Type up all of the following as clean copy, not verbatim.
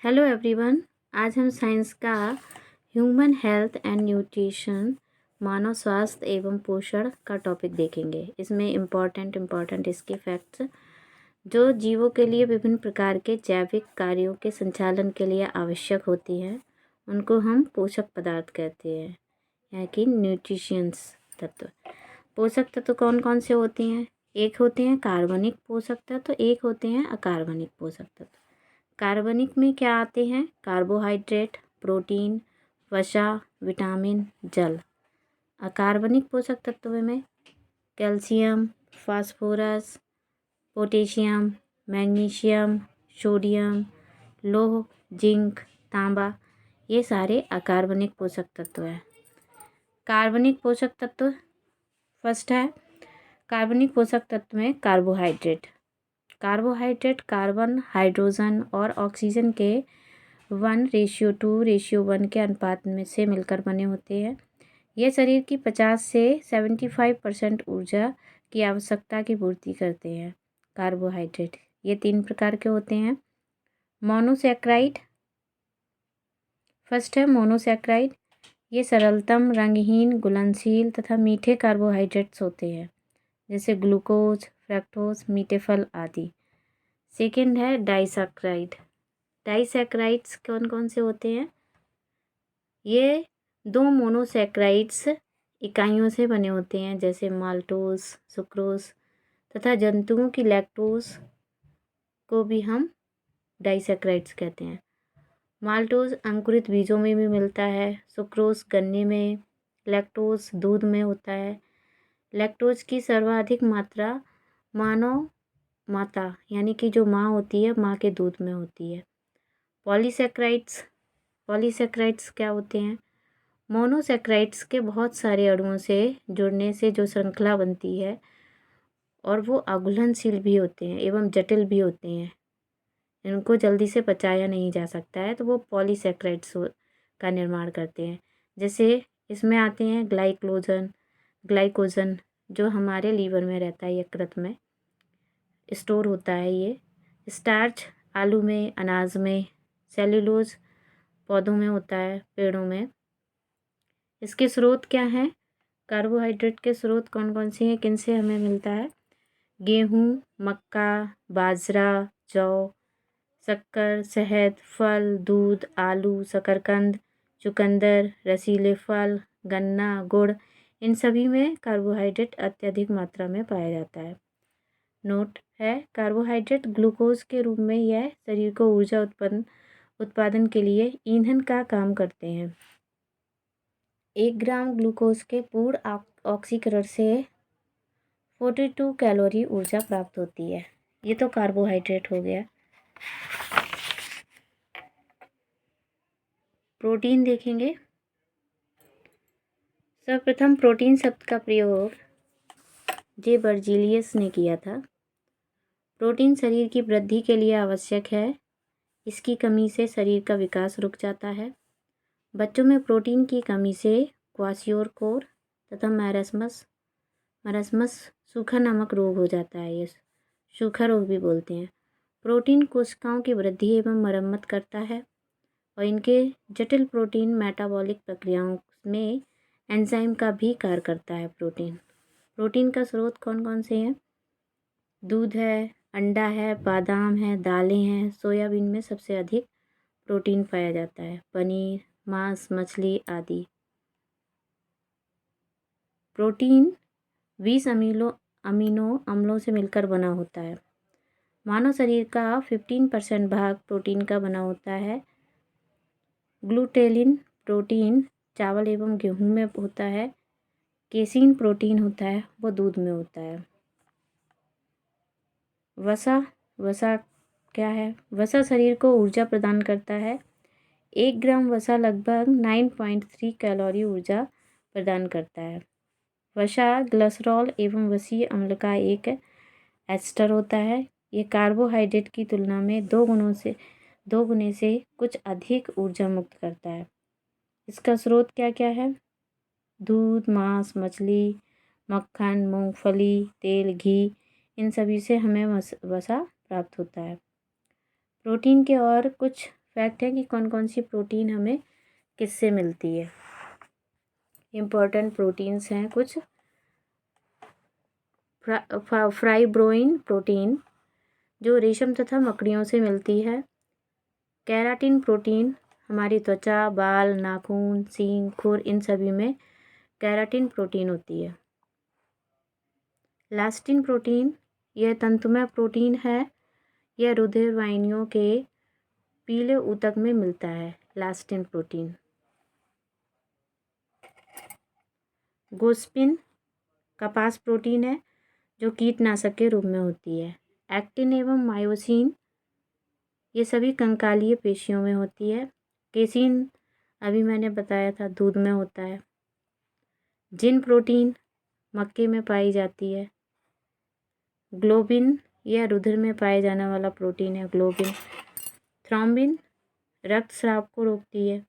Hello everyone. आज हम science का ह्यूमन हेल्थ एंड न्यूट्रिशन मानव स्वास्थ्य एवं पोषण का टॉपिक देखेंगे। इसमें इम्पॉर्टेंट इसके फैक्ट्स जो जीवों के लिए विभिन्न प्रकार के जैविक कार्यों के संचालन के लिए आवश्यक होती हैं उनको हम पोषक पदार्थ कहते हैं, यानी कि न्यूट्रिशंस तत्व। पोषक तत्व कौन कौन से होते हैं? एक होते हैं कार्बनिक पोषक तत्व, एक होते हैं अकार्बनिक पोषक तत्व। कार्बनिक में क्या आते हैं? कार्बोहाइड्रेट, प्रोटीन, वसा, विटामिन, जल। अकार्बनिक पोषक तत्वों में calcium, phosphorus, potassium, magnesium, sodium, लौह, जिंक, तांबा, ये सारे अकार्बनिक पोषक तत्व हैं। कार्बनिक पोषक तत्व फर्स्ट है। कार्बनिक पोषक तत्व में कार्बोहाइड्रेट। कार्बोहाइड्रेट कार्बन, हाइड्रोजन और ऑक्सीजन के 1:2:1 के अनुपात में से मिलकर बने होते हैं। ये शरीर की 50 से 75% ऊर्जा की आवश्यकता की पूर्ति करते हैं। कार्बोहाइड्रेट ये 3 प्रकार के होते हैं। मोनोसैकेराइड फर्स्ट है मोनोसैकेराइड। ये सरलतम, रंगहीन, घुलनशील तथा मीठे कार्बोहाइड्रेट्स होते हैं, जैसे ग्लूकोज, फ्रक्टोज, मीठे फल आदि। सेकेंड है डाइसैकेराइड। डाइसैकेराइड्स कौन कौन से होते हैं? ये 2 मोनोसैकेराइड्स इकाइयों से बने होते हैं, जैसे माल्टोज, सुक्रोज तथा जंतुओं की लैक्टोज को भी हम डाइसैकेराइड्स कहते हैं। माल्टोज अंकुरित बीजों में भी मिलता है, सुक्रोज गन्ने में, लैक्टोज दूध में होता है। लैक्टोज की सर्वाधिक मात्रा मानव माता यानी कि जो माँ होती है, माँ के दूध में होती है। पॉलीसैकेराइड्स क्या होते हैं? मोनोसैकेराइड्स के बहुत सारे अणुओं से जुड़ने से जो श्रृंखला बनती है और वो अघुलनशील भी होते हैं एवं जटिल भी होते हैं, इनको जल्दी से पचाया नहीं जा सकता है, तो वो पॉलीसैकेराइड्स का निर्माण करते हैं। जैसे इसमें आते हैं ग्लाइकोजन जो हमारे लीवर में रहता है, यकृत में स्टोर होता है। ये स्टार्च आलू में, अनाज में, सेल्यूलोज पौधों में होता है, पेड़ों में। इसके स्रोत क्या हैं? कार्बोहाइड्रेट के स्रोत कौन कौन से हैं, किन से हमें मिलता है? गेहूँ, मक्का, बाजरा, जौ, शक्कर, शहद, फल, दूध, आलू, शकरकंद, चुकंदर, रसीले फल, गन्ना, गुड़, इन सभी में कार्बोहाइड्रेट अत्यधिक मात्रा में पाया जाता है। नोट है, कार्बोहाइड्रेट ग्लूकोज के रूप में यह शरीर को ऊर्जा उत्पादन के लिए ईंधन का काम करते हैं। 1 ग्राम ग्लूकोज के पूर्ण ऑक्सीकरण से 42 कैलोरी ऊर्जा प्राप्त होती है। ये तो कार्बोहाइड्रेट हो गया। प्रोटीन देखेंगे। सर्वप्रथम प्रोटीन शब्द का प्रयोग जे बर्जीलियस ने किया था। प्रोटीन शरीर की वृद्धि के लिए आवश्यक है। इसकी कमी से शरीर का विकास रुक जाता है। बच्चों में प्रोटीन की कमी से क्वाशियोरकोर तथा मरस्मस सूखा नामक रोग हो जाता है। ये सूखा रोग भी बोलते हैं। प्रोटीन कोशिकाओं की वृद्धि एवं मरम्मत करता है और इनके जटिल प्रोटीन मेटाबॉलिक प्रक्रियाओं में एंजाइम का भी कार्य करता है। प्रोटीन का स्रोत कौन कौन से हैं? दूध है, अंडा है, बादाम है, दालें हैं, सोयाबीन में सबसे अधिक प्रोटीन पाया जाता है, पनीर, मांस, मछली आदि। प्रोटीन 20 अमीनो अम्लों से मिलकर बना होता है। मानव शरीर का 15% भाग प्रोटीन का बना होता है। ग्लूटेलिन प्रोटीन चावल एवं गेहूं में होता है। केसीन प्रोटीन होता है, वो दूध में होता है। वसा क्या है? वसा शरीर को ऊर्जा प्रदान करता है। 1 ग्राम वसा लगभग 9.3 कैलोरी ऊर्जा प्रदान करता है। वसा ग्लिसरॉल एवं वसीय अम्ल का एक एस्टर होता है। ये कार्बोहाइड्रेट की तुलना में 2 गुने से कुछ अधिक ऊर्जा मुक्त करता है। इसका स्रोत क्या क्या है? दूध, मांस, मछली, मक्खन, मूंगफली, तेल, घी, इन सभी से हमें वसा प्राप्त होता है। प्रोटीन के और कुछ फैक्ट है कि कौन कौन सी प्रोटीन हमें किससे मिलती है। इम्पॉर्टेंट प्रोटीन्स हैं कुछ। फाइब्रोइन प्रोटीन जो रेशम तथा मकड़ियों से मिलती है। केराटिन प्रोटीन हमारी त्वचा, बाल, नाखून, सींग, खुर इन सभी में केराटिन प्रोटीन होती है। इलास्टिन प्रोटीन यह तंतुमय प्रोटीन है। यह रुधिर वाहिनियों के पीले ऊतक में मिलता है। Elastin protein. गोस्पिन कपास प्रोटीन है जो कीटनाशक के रूप में होती है। एक्टिन एवं मायोसिन ये सभी कंकालीय पेशियों में होती है। केसिन अभी मैंने बताया था दूध में होता है। जिन प्रोटीन मक्के में पाई जाती है। ग्लोबिन यह रुधिर में पाए जाने वाला प्रोटीन है। ग्लोबिन। थ्रोम्बिन रक्तस्राव को रोकती है।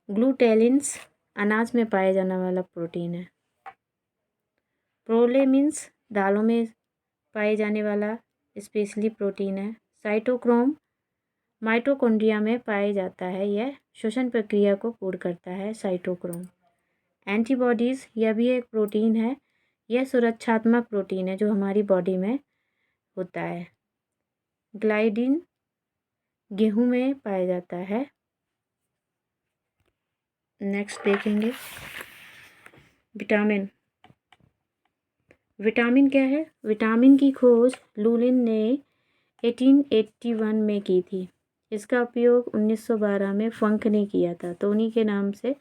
ग्लूटेलिन्स अनाज में पाए जाने वाला प्रोटीन है। प्रोलेमिन्स दालों में पाए जाने वाला स्पेशली प्रोटीन है। साइटोक्रोम माइटोकॉन्ड्रिया में पाया जाता है। यह श्वसन प्रक्रिया को पूर्ण करता है। साइटोक्रोम। एंटीबॉडीज़ यह भी एक प्रोटीन है। यह सुरक्षात्मक प्रोटीन है जो हमारी बॉडी में होता है। ग्लाइडिन गेहूं में पाया जाता है। नेक्स्ट देखेंगे विटामिन। विटामिन क्या है? विटामिन की खोज लुलिन ने 1881 में की थी। इसका उपयोग 1912 में फंक ने किया था, तो उन्हीं के नाम से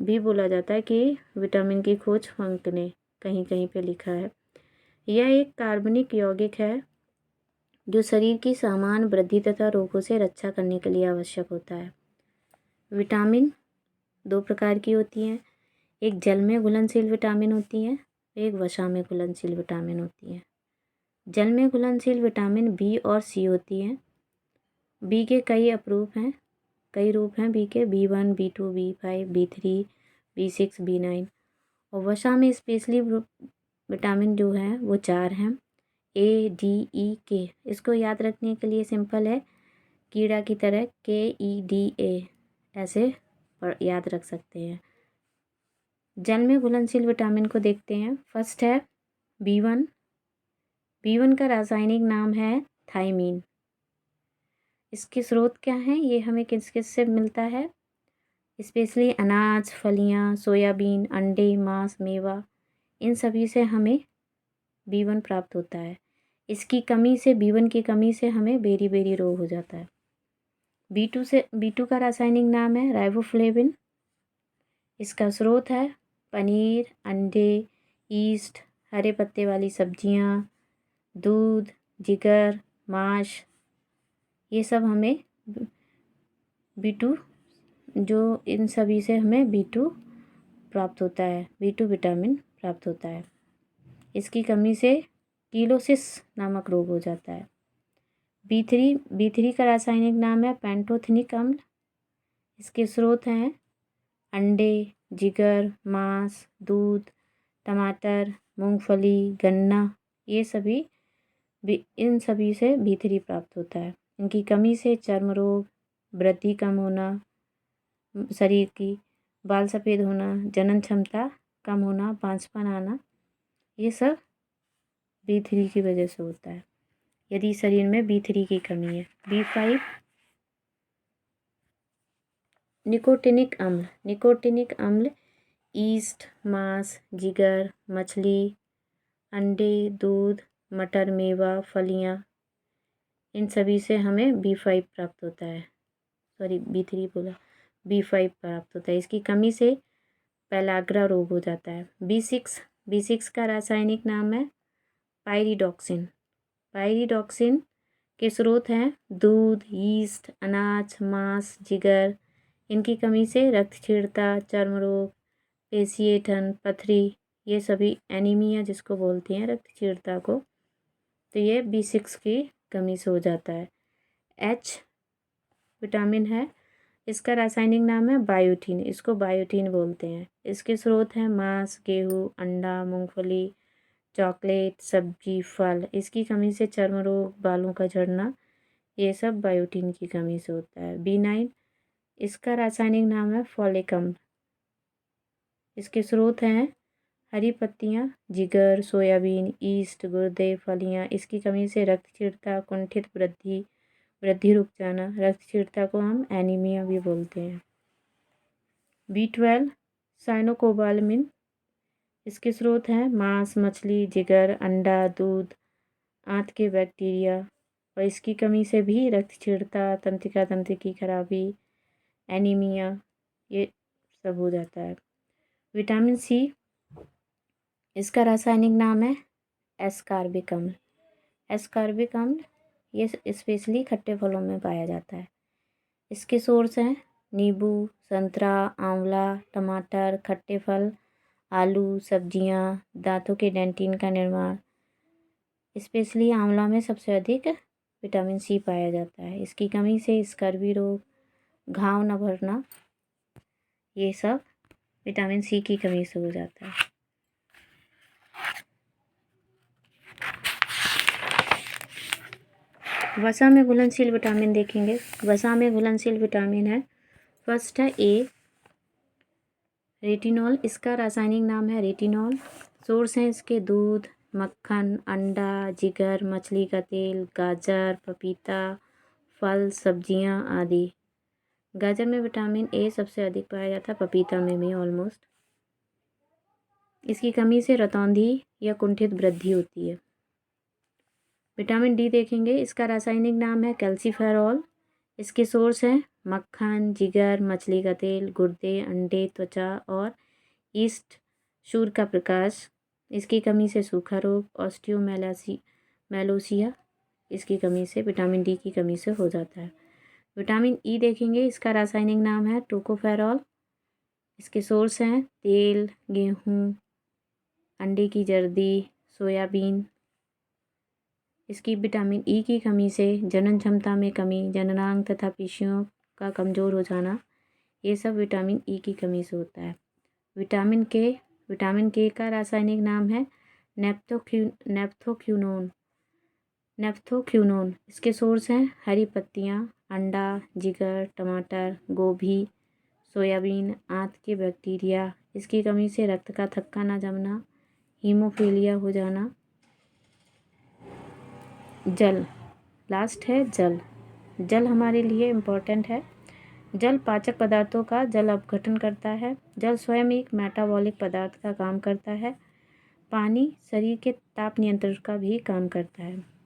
भी बोला जाता है कि विटामिन की खोज फंक ने कहीं कहीं पे लिखा है। यह एक कार्बनिक यौगिक है जो शरीर की सामान्य वृद्धि तथा रोगों से रक्षा करने के लिए आवश्यक होता है। विटामिन दो प्रकार की होती हैं। एक जल में घुलनशील विटामिन होती है, एक वसा में घुलनशील विटामिन होती है। जल में घुलनशील विटामिन बी और सी होती हैं। बी के कई रूप हैं बी के B1, B2, B5, B3, B6, B9। और वसा में स्पेशली विटामिन जो है वो 4 हैं। ADEK। इसको याद रखने के लिए सिंपल है, कीड़ा की तरह KEDA ऐसे याद रख सकते हैं। जल में घुलनशील विटामिन को देखते हैं। फर्स्ट है B1। B1 का रासायनिक नाम है थायमीन। इसके स्रोत क्या हैं? ये हमें किस किस से मिलता है? स्पेशली अनाज, फलियां, सोयाबीन, अंडे, मांस, मेवा इन सभी से हमें B1 प्राप्त होता है। इसकी कमी से B1 की कमी से हमें बेरी बेरी रोग हो जाता है। B2 का रासायनिक नाम है राइबोफ्लेविन। इसका स्रोत है पनीर, अंडे, ईस्ट, हरे पत्ते वाली सब्जियां, दूध, जिगर, मांस, ये सब हमें B2 जो इन सभी से हमें B2 प्राप्त होता है। B2 विटामिन प्राप्त होता है। इसकी कमी से कीलोसिस नामक रोग हो जाता है। B3 का रासायनिक नाम है पेंटोथेनिक अम्ल। इसके स्रोत हैं अंडे, जिगर, मांस, दूध, टमाटर, मूंगफली, गन्ना, ये सभी इन सभी से B3 प्राप्त होता है। इनकी कमी से चर्म रोग, वृद्धि कम होना शरीर की, बाल सफ़ेद होना, जनन क्षमता कम होना, बांझपन आना, ये सब B3 की वजह से होता है यदि शरीर में B3 की कमी है। B5 निकोटिनिक अम्ल ईस्ट, मांस, जिगर, मछली, अंडे, दूध, मटर, मेवा, फलियां, इन सभी से हमें B5 प्राप्त होता है। B3 बोला, B5 प्राप्त होता है। इसकी कमी से पेलाग्रा रोग हो जाता है। B6 का रासायनिक नाम है पायरिडॉक्सिन। पायरिडॉक्सिन के स्रोत हैं दूध, यीस्ट, अनाज, मांस, जिगर, इनकी कमी से रक्तक्षीणता, चर्म रोग, पेशियेठन, पथरी, ये सभी एनीमिया जिसको बोलते हैं रक्तक्षीणता को, तो ये B6 की कमी से हो जाता है। H विटामिन है, इसका रासायनिक नाम है बायोटीन। इसको बायोटीन बोलते हैं। इसके स्रोत हैं मांस, गेहूँ, अंडा, मूंगफली, चॉकलेट, सब्जी, फल। इसकी कमी से चर्म रोग, बालों का झड़ना, ये सब बायोटीन की कमी से होता है। B9 इसका रासायनिक नाम है फॉलिक अम्ल। इसके स्रोत हैं हरी पत्तियाँ, जिगर, सोयाबीन, ईस्ट, गुर्दे, फलियाँ। इसकी कमी से रक्तहीनता, कुंठित वृद्धि रुक जाना। रक्तहीनता को हम एनीमिया भी बोलते हैं। B12 cyanocobalamin. इसके स्रोत हैं मांस, मछली, जिगर, अंडा, दूध, आंत के बैक्टीरिया। और इसकी कमी से भी रक्तहीनता, तंत्रिका तंत्र की खराबी, एनीमिया ये सब हो जाता है। विटामिन सी इसका रासायनिक नाम है एस्कॉर्बिक अम्ल। एस्कॉर्बिक अम्ल ये स्पेशली खट्टे फलों में पाया जाता है। इसके सोर्स हैं नींबू, संतरा, आंवला, टमाटर, खट्टे फल, आलू, सब्जियां, दांतों के डेंटिन का निर्माण। स्पेशली आंवला में सबसे अधिक विटामिन सी पाया जाता है। इसकी कमी से स्कर्वी रोग, घाव न भरना ये सब विटामिन सी की कमी से हो जाता है। वसा में घुलनशील विटामिन देखेंगे। वसा में घुलनशील विटामिन है, फर्स्ट है ए रेटिनॉल। इसका रासायनिक नाम है रेटिनॉल। सोर्स हैं इसके दूध, मक्खन, अंडा, जिगर, मछली का तेल, गाजर, पपीता, फल, सब्जियां आदि। गाजर में विटामिन ए सबसे अधिक पाया जाता है, पपीता में भी ऑलमोस्ट। इसकी कमी से रतौंधी या कुंठित वृद्धि होती है। विटामिन डी देखेंगे। इसका रासायनिक नाम है कैल्सीफेरॉल। इसके सोर्स हैं मक्खन, जिगर, मछली का तेल, गुर्दे, अंडे, त्वचा और ईस्ट, सूर्य का प्रकाश। इसकी कमी से सूखा रोग, ऑस्टियोमेलासिया इसकी कमी से, विटामिन डी की कमी से हो जाता है। विटामिन ई देखेंगे। इसका रासायनिक नाम है टोकोफेरॉल। इसके सोर्स हैं तेल, गेहूँ, अंडे की जर्दी, सोयाबीन। इसकी विटामिन ई की कमी से जनन क्षमता में कमी, जननांग तथा पेशियों का कमज़ोर हो जाना ये सब विटामिन ई की कमी से होता है। विटामिन के का रासायनिक नाम है नेप्थोक्यूनोन। इसके सोर्स हैं हरी पत्तियाँ, अंडा, जिगर, टमाटर, गोभी, सोयाबीन, आंत के बैक्टीरिया। इसकी कमी से रक्त का थक्का न जमना, हीमोफीलिया हो जाना। जल लास्ट है जल। जल हमारे लिए इम्पोर्टेंट है। जल पाचक पदार्थों का जल अपघटन करता है। जल स्वयं एक मेटाबॉलिक पदार्थ का काम करता है। पानी शरीर के ताप नियंत्रण का भी काम करता है।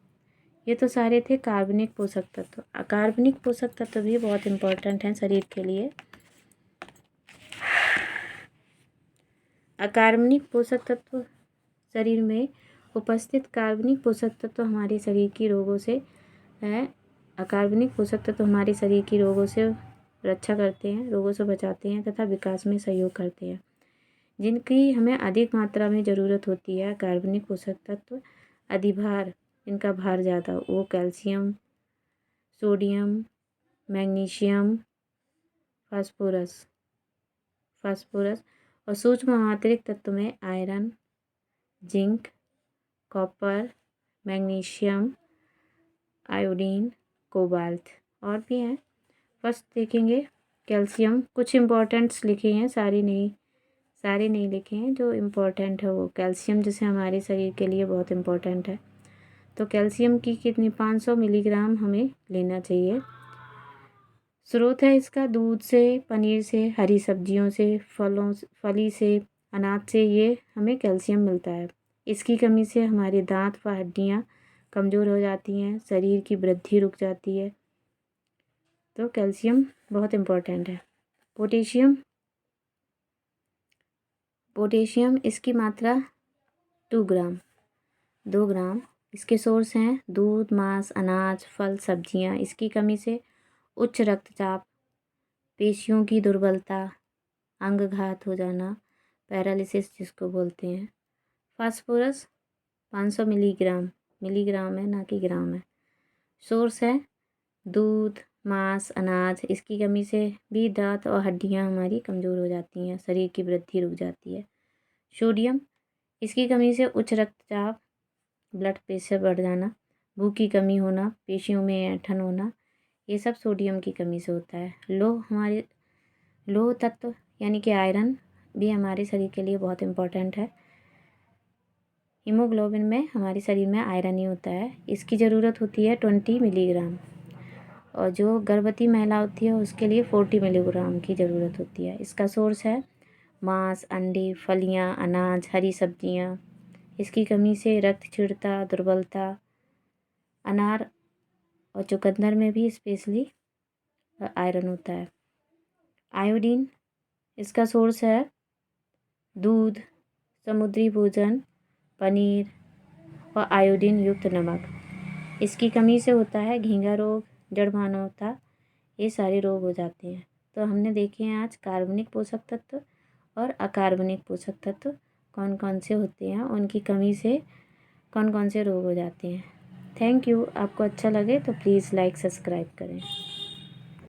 ये तो सारे थे कार्बनिक पोषक तत्व। अकार्बनिक पोषक तत्व भी बहुत इम्पोर्टेंट हैं शरीर के लिए। अकार्बनिक पोषक तत्व शरीर में उपस्थित कार्बनिक पोषक तत्व हमारे शरीर की रोगों से अकार्बनिक पोषक तत्व हमारे शरीर की रोगों से रक्षा करते हैं, रोगों से बचाते हैं तथा विकास में सहयोग करते हैं। जिनकी हमें अधिक मात्रा में ज़रूरत होती है कार्बनिक पोषक तत्व, अधिभार इनका भार ज़्यादा, वो कैल्शियम, सोडियम, मैग्नीशियम, फास्फोरस और सूक्ष्म आंतरिक तत्व में iron, zinc, copper, magnesium, iodine, cobalt और भी हैं। फर्स्ट देखेंगे कैल्शियम। कुछ इम्पोर्टेंट्स लिखे हैं, सारे नहीं लिखे हैं। जो इम्पोर्टेंट है वो कैल्शियम जैसे हमारे शरीर के लिए बहुत इम्पोर्टेंट है। तो कैल्शियम की कितनी 500 मिलीग्राम हमें लेना चाहिए। स्रोत है इसका दूध से, पनीर से, हरी सब्जियों से, फली से, अनाज से ये हमें कैल्शियम मिलता है। इसकी कमी से हमारे दांत व हड्डियाँ कमज़ोर हो जाती हैं, शरीर की वृद्धि रुक जाती है। तो कैल्शियम बहुत इम्पोर्टेंट है। पोटेशियम इसकी मात्रा 2 ग्राम। इसके सोर्स हैं दूध, मांस, अनाज, फल, सब्जियां। इसकी कमी से उच्च रक्तचाप, पेशियों की दुर्बलता, अंगघात हो जाना, पैरालिसिस जिसको बोलते हैं। फास्फोरस 500 मिलीग्राम है, ना कि ग्राम है। सोर्स है दूध, मांस, अनाज। इसकी कमी से भी दांत और हड्डियां हमारी कमज़ोर हो जाती हैं, शरीर की वृद्धि रुक जाती है। सोडियम इसकी कमी से उच्च रक्तचाप, ब्लड प्रेशर बढ़ जाना, भूख की कमी होना, पेशियों में ऐंठन होना, ये सब सोडियम की कमी से होता है। लोह तत्व यानी कि आयरन भी हमारे शरीर के लिए बहुत इम्पोर्टेंट है। हीमोग्लोबिन में हमारे शरीर में आयरन ही होता है, इसकी ज़रूरत होती है 20 मिलीग्राम, और जो गर्भवती महिला होती है उसके लिए 40 मिलीग्राम की ज़रूरत होती है। इसका सोर्स है मांस, अंडे, फलियां, अनाज, हरी सब्जियां। इसकी कमी से रक्तक्षीणता, दुर्बलता। अनार और चुकंदर में भी स्पेशली आयरन होता है। आयोडीन, इसका सोर्स है दूध, समुद्री भोजन, पनीर और आयोडीन युक्त नमक। इसकी कमी से होता है घींगा रोग, जड़मानवता, ये सारे रोग हो जाते हैं। तो हमने देखे हैं आज कार्बनिक पोषक तत्व और अकार्बनिक पोषक तत्व कौन कौन से होते हैं, उनकी कमी से कौन कौन से रोग हो जाते हैं। Thank you. आपको अच्छा लगे तो प्लीज़ लाइक सब्सक्राइब करें।